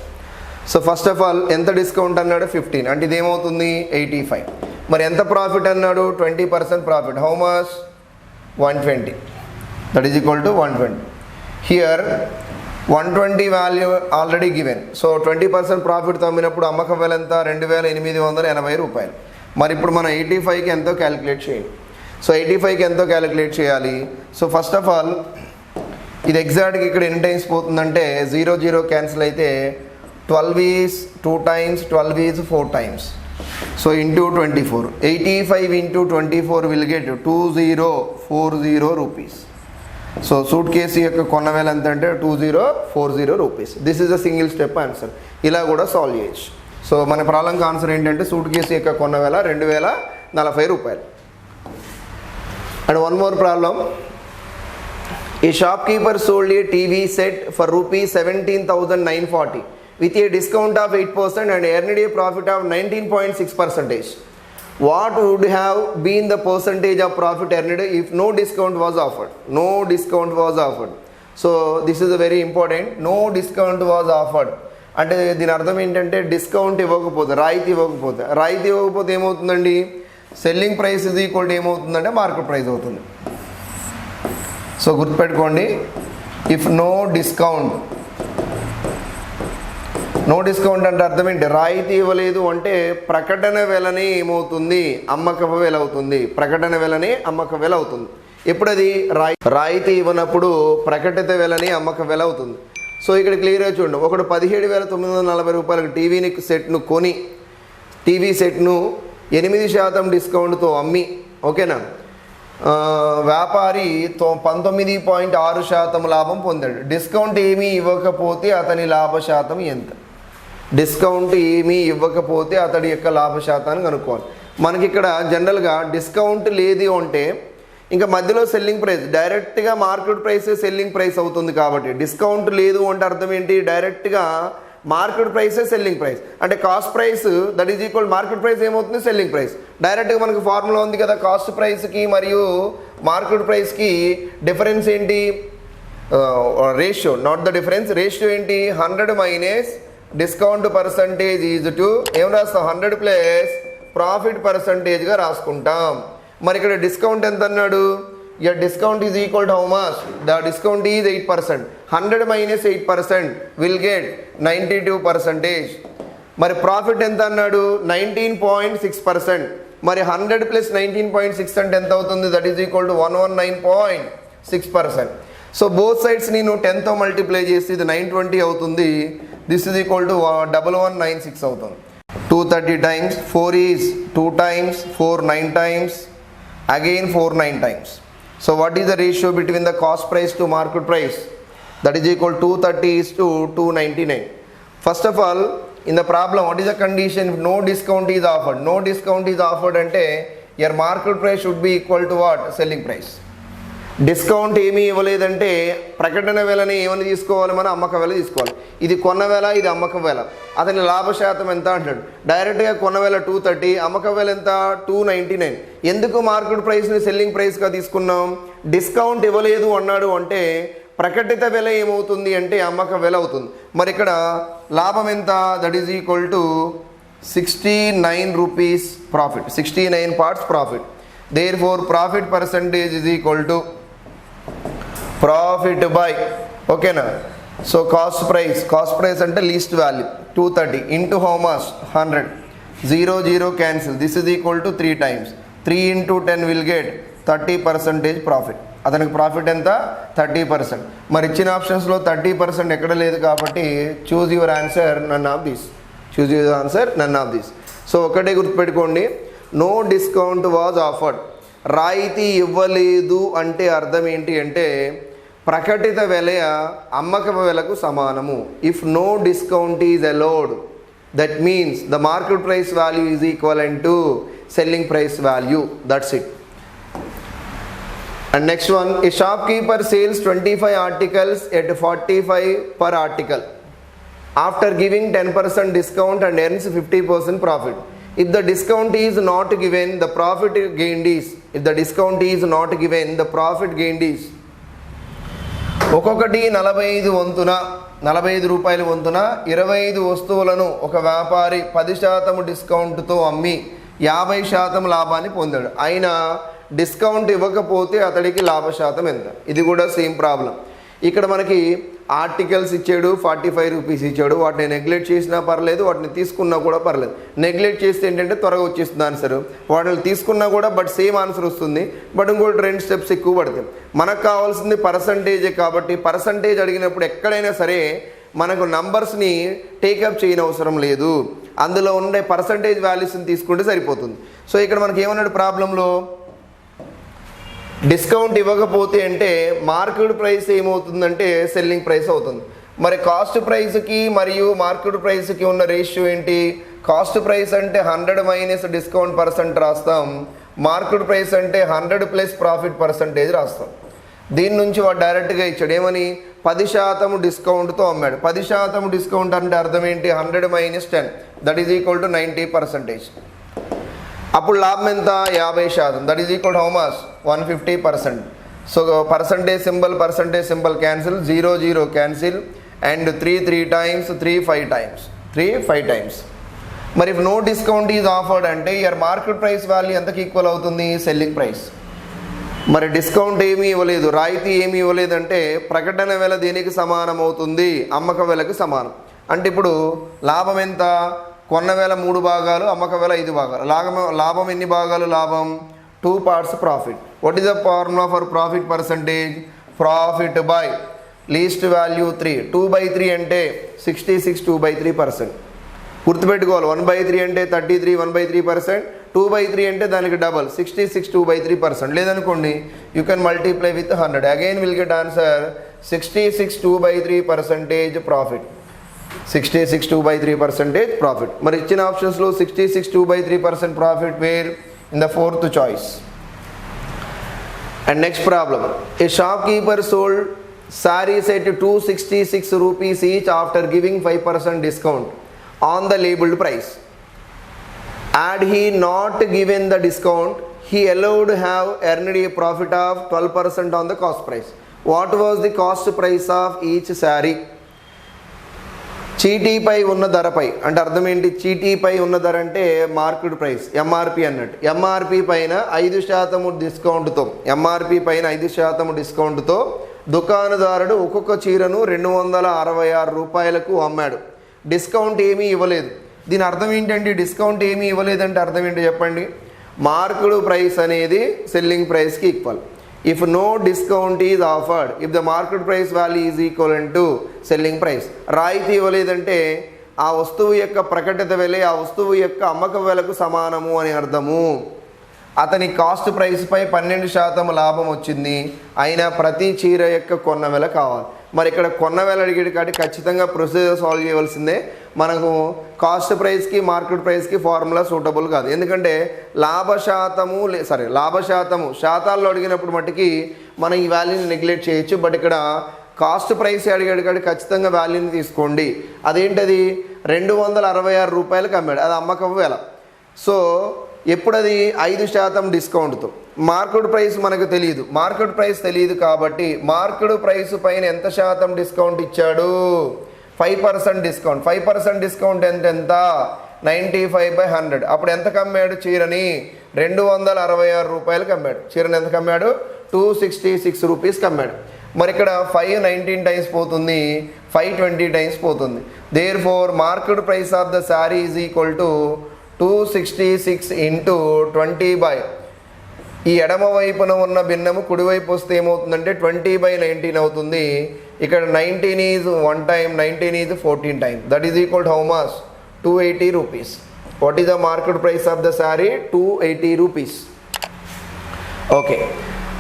So first of all ఎంత discount అన్నాడు, 15. అంటే ఇదేమవుతుంది, 85. మరి ఎంత profit అన్నాడు, 20% profit. How much, 120. That is equal to 120. Here 120 value already given. So 20% profit తమ్మినప్పుడు అమ్మకం వేల ఎంత, 2880 రూపాయలు. మరి ఇప్పుడు మనం 85కి ఎంతో క్యాలిక్యులేట్ చేయాలి. సో 85కి ఎంతో క్యాలిక్యులేట్ చేయాలి. సో ఫస్ట్ ఆఫ్ ఆల్ ఇది ఎగ్జాక్ట్గా ఇక్కడ ఎన్ని టైమ్స్ పోతుందంటే 0 0 క్యాన్సిల్ అయితే 12 is 2 times, 12 is 4 times. So into 24. 85 into 24 will get 2040 rupees. So suit case యొక్క కొన్న వేల ఎంత అంటే 2040 rupees. This is a single step answer. ఇలా కూడా సాల్వ్ చేయొచ్చు. సో మన ప్రాబ్లంకి ఆన్సర్ ఏంటంటే సూట్ కేసు యొక్క కొన్న వేల 2040 రూపాయలు. And one more problem. A shopkeeper sold A TV set for rupees 17,940 with a discount of 8% and earned a profit of 19.6%. What would have been the percentage of profit earned if no discount was offered? No discount was offered. So this is a very important. No discount was offered. అంటే దీని అర్థం ఏంటంటే discount ఇవ్వకపోతే, రాయితీ ఇవ్వకపోతే ఏమవుతుందండి, selling price ఇది equal to ఏమవుతుందంటే మార్కెట్ ప్రైస్ అవుతుంది. సో గుర్తుపెట్టుకోండి, ఇఫ్ నో డిస్కౌంట్ అంటే అర్థం ఏంటి, రాయితీ ఇవ్వలేదు అంటే ప్రకటన వెలని ఏమవుతుంది, అమ్మకపు వేల అవుతుంది. ప్రకటన వెలని అమ్మక వేల అవుతుంది. ఎప్పుడది రాయితీ ఇవ్వనప్పుడు ప్రకటిత వెలని అమ్మక వేల అవుతుంది. సో ఇక్కడ క్లియర్గా చూడండి, ఒకడు 17,940 రూపాయలకు టీవీ సెట్ను 8% డిస్కౌంట్తో అమ్మి, ఓకేనా, వ్యాపారి 19.6% లాభం పొందాడు. డిస్కౌంట్ ఏమీ ఇవ్వకపోతే అతని లాభ శాతం ఎంత? డిస్కౌంట్ ఏమీ ఇవ్వకపోతే అతడి యొక్క లాభ శాతాన్ని కనుక్కోవాలి. మనకి ఇక్కడ జనరల్గా డిస్కౌంట్ లేదు అంటే ఇంకా మధ్యలో సెల్లింగ్ ప్రైస్, డైరెక్ట్గా మార్కెట్ ప్రైస్ సెల్లింగ్ ప్రైస్ అవుతుంది. కాబట్టి డిస్కౌంట్ లేదు అంటే అర్థం ఏంటి, డైరెక్ట్గా మార్కెట్ ప్రైసే సెల్లింగ్ ప్రైస్. అంటే cost price that is equal market price ఏమవుతుంది, సెల్లింగ్ ప్రైస్. డైరెక్ట్గా మనకు ఫార్ములా ఉంది కదా, కాస్ట్ ప్రైస్కి మరియు మార్కెట్ ప్రైస్కి డిఫరెన్స్ ఏంటి, ratio, not the difference. Ratio ఏంటి, 100 minus discount percentage is to ఏం రాస్తాం, 100 ప్లస్ ప్రాఫిట్ పర్సంటేజ్గా రాసుకుంటాం. మరి ఇక్కడ డిస్కౌంట్ ఎంత అన్నాడు, your discount is equal to how much? The discount is 8%. 100 minus 8% will get 92%. మరి ప్రాఫిట్ ఎంత అన్నాడు, 19.6%. మరి 100 ప్లస్ 19.6 అంటే ఎంత అవుతుంది, that is equal to 119.6%. So both sides నేను 10తో మల్టిప్లై చేసి ఇది 920 అవుతుంది. దిస్ ఈజ్ ఈక్వల్ టు 1196 అవుతుంది. 230 times 4 is 2 times 4 9 times again 4 9 times. So what is the ratio between the cost price to market price? That is equal to 230 is to 299. First of all, in the problem, what is the condition if no discount is offered? No discount is offered ante your market price should be equal to what? Selling price. Discount ఏమీ ఇవ్వలేదంటే ప్రకటన వెలని ఏమని తీసుకోవాలి, మనం అమ్మక వెల తీసుకోవాలి. ఇది కొన్న వెల, ఇది అమ్మక వెల. అతని లాభ శాతం ఎంత అంటాడు. డైరెక్ట్గా కొన్న వెల 230, అమ్మక వెల ఎంత 299. ఎందుకు మార్కెట్ ప్రైస్ని సెల్లింగ్ ప్రైస్గా తీసుకున్నాం? డిస్కౌంట్ ఇవ్వలేదు అన్నాడు అంటే ప్రకటిత వెల ఏమవుతుంది అంటే అమ్మక వెల అవుతుంది. మరి ఇక్కడ లాభం ఎంత? That is equal to 69 rupees profit, 69 parts profit. Therefore profit percentage is equal to profit by, ఓకేనా. సో కాస్ట్ ప్రైస్ అంటే least value 230 into how much 100, 0 0 cancel, this is equal to 3 times, 3 into 10 will get 30% profit. అతనికి profit ఎంత? 30%. మరి ఇచ్చిన ఆప్షన్స్లో 30% ఎక్కడ లేదు కాబట్టి choose your answer none of this. So ఒకటే గుర్తుపెట్టుకోండి, నో డిస్కౌంట్ వాజ్ ఆఫర్డ్. రాయితీ ఇవ్వలేదు అంటే అర్థం ఏంటి అంటే ప్రకటిత వెల అమ్మక వెలకు సమానము. If no discount is allowed, that means the market price value is equivalent to selling price value. That's it. And next one, a shopkeeper sales 25 articles at 45 per article after giving 10% discount and earns 50% profit. If the discount is not given, the profit gained is. If the discount is not given, the profit gained is. ఒక్కొక్కటి 45 వంతున 45 రూపాయల వంతున 25 వస్తువులను ఒక వ్యాపారి 10% డిస్కౌంట్తో అమ్మి 50% లాభాన్ని పొందాడు. అయినా discount ఇవ్వకపోతే అతడికి లాభ శాతం ఎంత? ఇది కూడా సేమ్ ప్రాబ్లం. ఇక్కడ మనకి ఆర్టికల్స్ ఇచ్చాడు, 45 రూపీస్ ఇచ్చాడు. వాటిని నెగ్లెక్ట్ చేసినా పర్లేదు, వాటిని తీసుకున్నా కూడా పర్లేదు. నెగ్లెక్ట్ చేస్తే ఏంటంటే త్వరగా వచ్చేస్తుంది ఆన్సర్. వాటిని తీసుకున్నా కూడా బట్ సేమ్ ఆన్సర్ వస్తుంది, బట్ ఇంకోటి 2 స్టెప్స్ ఎక్కువ పడతాయి. మనకు కావాల్సింది పర్సంటేజే కాబట్టి పర్సంటేజ్ అడిగినప్పుడు ఎక్కడైనా సరే మనకు నంబర్స్ని టేకప్ చేయని అవసరం లేదు, అందులో ఉండే పర్సంటేజ్ వాల్యూస్ని తీసుకుంటే సరిపోతుంది. సో ఇక్కడ మనకి ఏమన్నాడు ప్రాబ్లంలో, డిస్కౌంట్ ఇవ్వకపోతే అంటే మార్కెట్ ప్రైస్ ఏమవుతుందంటే సెల్లింగ్ ప్రైస్ అవుతుంది. మరి కాస్ట్ ప్రైస్కి మరియు మార్కెట్ ప్రైస్కి ఉన్న రేషియో ఏంటి? కాస్ట్ ప్రైస్ అంటే 100 మైనస్ డిస్కౌంట్ పర్సెంట్ రాస్తాం, మార్కెట్ ప్రైస్ అంటే 100 ప్లస్ ప్రాఫిట్ పర్సంటేజ్ రాస్తాం. దీని నుంచి వాడు డైరెక్ట్గా ఇచ్చాడు ఏమని, 10% డిస్కౌంట్తో అమ్మాడు. 10% డిస్కౌంట్ అంటే అర్థం ఏంటి? 100 minus 10, that is equal to 90%. అప్పుడు లాభం ఎంత? 50%, that is equal how much 150%. So percentage symbol cancel, 0 0 cancel, and 3 times, 3 5 times. మరి if no discount is offered అంటే ఇయర్ మార్కెట్ ప్రైస్ వాల్యూ ఎంతకి ఈక్వల్ అవుతుంది? Selling price. మరి డిస్కౌంట్ ఏమీ ఇవ్వలేదు, రాయితీ ఏమీ ఇవ్వలేదంటే ప్రకటన వెల దేనికి సమానం అవుతుంది? అమ్మక వెలకు సమానం. అంటే ఇప్పుడు లాభం ఎంత? కొన్న వేల 3 భాగాలు, అమ్మక వేల 5 భాగాలు. లాభం ఎన్ని భాగాలు? లాభం 2 parts profit. What is the formula for profit percentage? Profit by least value 3. 2/3 అంటే 66, 2/3%. గుర్తుపెట్టుకోవాలి, 1/3 అంటే 33, 1/3%. 2/3 అంటే దానికి డబల్ 66, 2/3%. లేదనుకోండి you can multiply with 100. Again will get answer 66, 2/3% profit. 66, 2/3% profit. మరి ఇచ్చిన ఆప్షన్స్లో 66, 2/3% profit where in the 4th choice. And next problem, a shopkeeper sold sarees at 266 rupees each after giving 5% discount on the labeled price. Had he not given the discount, he allowed have earned a profit of 12% on the cost price. What was the cost price of each saree? చీటీపై ఉన్న ధరపై అంటే అర్థం ఏంటి? చీటీపై ఉన్న ధర అంటే market price, MRP అన్నట్టు. MRP పైన 5% డిస్కౌంట్తో, ఎంఆర్పి పైన 5% డిస్కౌంట్తో దుకాణదారుడు ఒక్కొక్క చీరను 266 రూపాయలకు అమ్మాడు. డిస్కౌంట్ ఏమీ ఇవ్వలేదు. దీని అర్థం ఏంటండి? డిస్కౌంట్ ఏమీ ఇవ్వలేదంటే అర్థం ఏంటి చెప్పండి? మార్కెట్ ప్రైస్ అనేది సెల్లింగ్ ప్రైస్కి equal. If no discount is offered, if the market price value is equivalent to selling price. రాయితీ ఇవ్వలేదంటే ఆ వస్తువు యొక్క ప్రకటిత వెల ఆ వస్తువు యొక్క అమ్మక వెలకు సమానము అని అర్థము. అతని కాస్ట్ ప్రైస్పై 12% లాభం వచ్చింది, అయినా ప్రతి చీర యొక్క కొన్న వెల కావాలి. మరి ఇక్కడ కొన్న వెల అడిగేది కాబట్టి ఖచ్చితంగా ప్రొసీజర్ సాల్వ్ చేయవలసిందే. మనకు కాస్ట్ ప్రైస్కి మార్కెట్ ప్రైస్కి ఫార్ములా సూటబుల్ కాదు. ఎందుకంటే లాభశాతము శాతాల్లో అడిగినప్పుడు మట్టుకి మనం ఈ వాల్యూని నెగ్లెక్ట్ చేయొచ్చు. బట్ ఇక్కడ కాస్ట్ ప్రైస్ అడిగాడు కాబట్టి ఖచ్చితంగా వాల్యూని తీసుకోండి. అదేంటది 266 రూపాయలకు అమ్మాడు, అది అమ్మకపు వెల. సో ఎప్పుడు అది 5% డిస్కౌంట్తో. మార్కెట్ ప్రైస్ మనకు తెలియదు, మార్కెట్ ప్రైస్ తెలియదు కాబట్టి మార్కెట్ ప్రైస్ పైన ఎంత శాతం డిస్కౌంట్ ఇచ్చాడు? 5% డిస్కౌంట్. 5% డిస్కౌంట్ ఎంత? 95/100. అప్పుడు ఎంతకు అమ్మాడు చీరని? 266 రూపాయలకు అమ్మాడు. చీరని ఎంతకు అమ్మాడు? 266 రూపీస్కి అమ్మాడు. మరి ఇక్కడ 5 19 టైమ్స్ పోతుంది, 5 20 టైమ్స్ పోతుంది. Therefore market price of the sari is equal to 266 into 20 ఈ ఎడమ వైపున ఉన్న భిన్నము కుడివైపు వస్తే ఏమవుతుందంటే 20/19 అవుతుంది. ఇక్కడ 19 is 1 time, 19 is 14 time. That is equal to how much? 280 rupees. What is the market price of the sari? 280 rupees. Okay,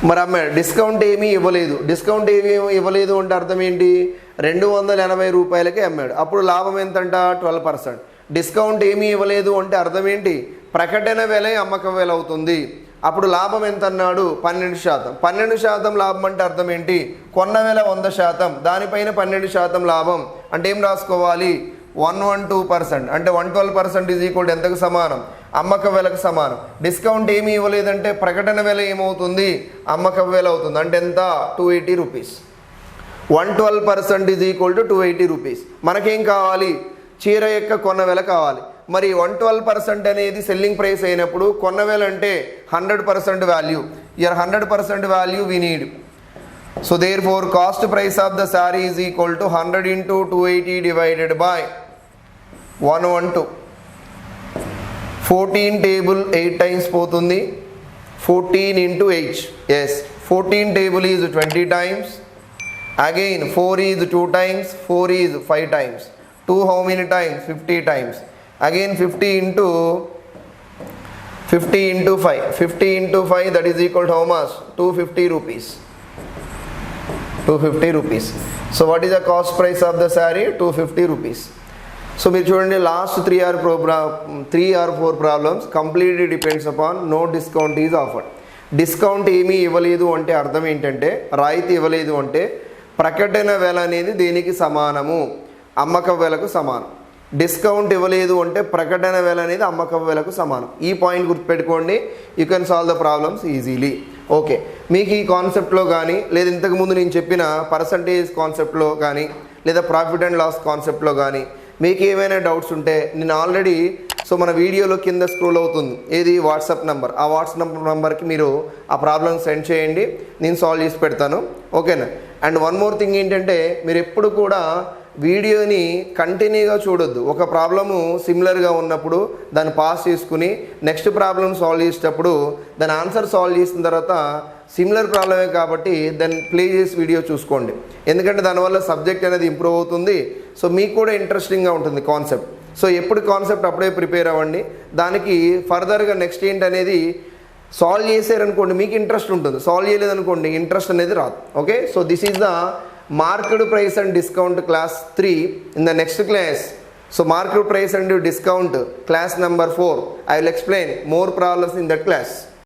మరి అమ్మాడు డిస్కౌంట్ ఏమీ ఇవ్వలేదు. డిస్కౌంట్ ఏమీ ఇవ్వలేదు అంటే అర్థం ఏంటి? 280 రూపాయలకే అమ్మాడు. అప్పుడు లాభం ఎంతంట? 12%. డిస్కౌంట్ ఏమీ ఇవ్వలేదు అంటే అర్థం ఏంటి? ప్రకటన వెల అమ్మకం వెల అవుతుంది. అప్పుడు లాభం ఎంత అన్నాడు? 12%. 12% లాభం అంటే అర్థం ఏంటి? కొన్న వెల 100%, దానిపైన 12% లాభం అంటే ఏం రాసుకోవాలి? 112%. అంటే 112% ఈజ్ ఈక్వల్ ఎంతకు సమానం? అమ్మక వెలకు సమానం. డిస్కౌంట్ ఏమీ ఇవ్వలేదంటే ప్రకటన వెల ఏమవుతుంది? అమ్మక వెల అవుతుంది. అంటే ఎంత? 280 rupees. 112% is equal to 280 rupees. మనకేం కావాలి? చీర యొక్క కొన్న వెల కావాలి. మరి 112% అనేది సెల్లింగ్ ప్రైస్ అయినప్పుడు కొన్న వెల అంటే 100% వాల్యూ. ఇయర్ 100% value we need. So therefore cost price of the sari is equal to 100 into 280 divided by 112. 14 table 8 times పోతుంది. 14 into 8. Yes, 14 table is 20 times. Again 4 is 2 times, 4 is 5 times. 2 how many times? 50 times. Again 50 into 5. 50 into 5 that is equal to how much? 250 rupees. 250 rupees. So what is the cost price of the saree? 250 rupees. So మీరు చూడండి, last 3 or 4 problems completely depends upon no discount is offered. Discount ఏమీ ఇవ్వలేదు అంటే అర్థం ఏంటంటే, రాయితీ ఇవ్వలేదు అంటే ప్రకటన వెల అనేది దేనికి సమానము? అమ్మక వెలకు సమానం. డిస్కౌంట్ ఇవ్వలేదు అంటే ప్రకటన వెల అనేది అమ్మక వెలకు సమానం. ఈ పాయింట్ గుర్తుపెట్టుకోండి. You can solve the problems easily. Okay, మీకు ఈ కాన్సెప్ట్లో కానీ లేదా ఇంతకుముందు నేను చెప్పిన పర్సంటేజ్ కాన్సెప్ట్లో కానీ లేదా ప్రాఫిట్ అండ్ లాస్ కాన్సెప్ట్లో కానీ మీకు ఏమైనా డౌట్స్ ఉంటే నేను ఆల్రెడీ మన వీడియోలో కింద స్క్రోల్ అవుతుంది ఏది? WhatsApp number. ఆ వాట్సాప్ నెంబర్కి మీరు ఆ ప్రాబ్లమ్ సెండ్ చేయండి, నేను సాల్వ్ చేసి పెడతాను. ఓకేనా? అండ్ వన్ మోర్ థింగ్ ఏంటంటే, మీరు ఎప్పుడు కూడా వీడియోని కంటిన్యూగా చూడొద్దు. ఒక ప్రాబ్లము సిమిలర్గా ఉన్నప్పుడు దాన్ని పాస్ చేసుకుని నెక్స్ట్ ప్రాబ్లం సాల్వ్ చేసేటప్పుడు దాని ఆన్సర్ సాల్వ్ చేసిన తర్వాత సిమిలర్ ప్రాబ్లమే కాబట్టి దాన్ని ప్లే చేసి వీడియో చూసుకోండి. ఎందుకంటే దానివల్ల సబ్జెక్ట్ అనేది ఇంప్రూవ్ అవుతుంది. సో మీకు కూడా ఇంట్రెస్టింగ్గా ఉంటుంది కాన్సెప్ట్. సో ఎప్పుడు కాన్సెప్ట్ అప్పుడే ప్రిపేర్ అవ్వండి. దానికి ఫర్దర్గా నెక్స్ట్ ఏంటనేది సాల్వ్ చేశారనుకోండి మీకు ఇంట్రెస్ట్ ఉంటుంది, సాల్వ్ చేయలేదనుకోండి ఇంట్రెస్ట్ అనేది రాదు. Okay, so this is the market price and discount class 3. In the next class, so market price and discount class number 4, I will explain more problems in that class.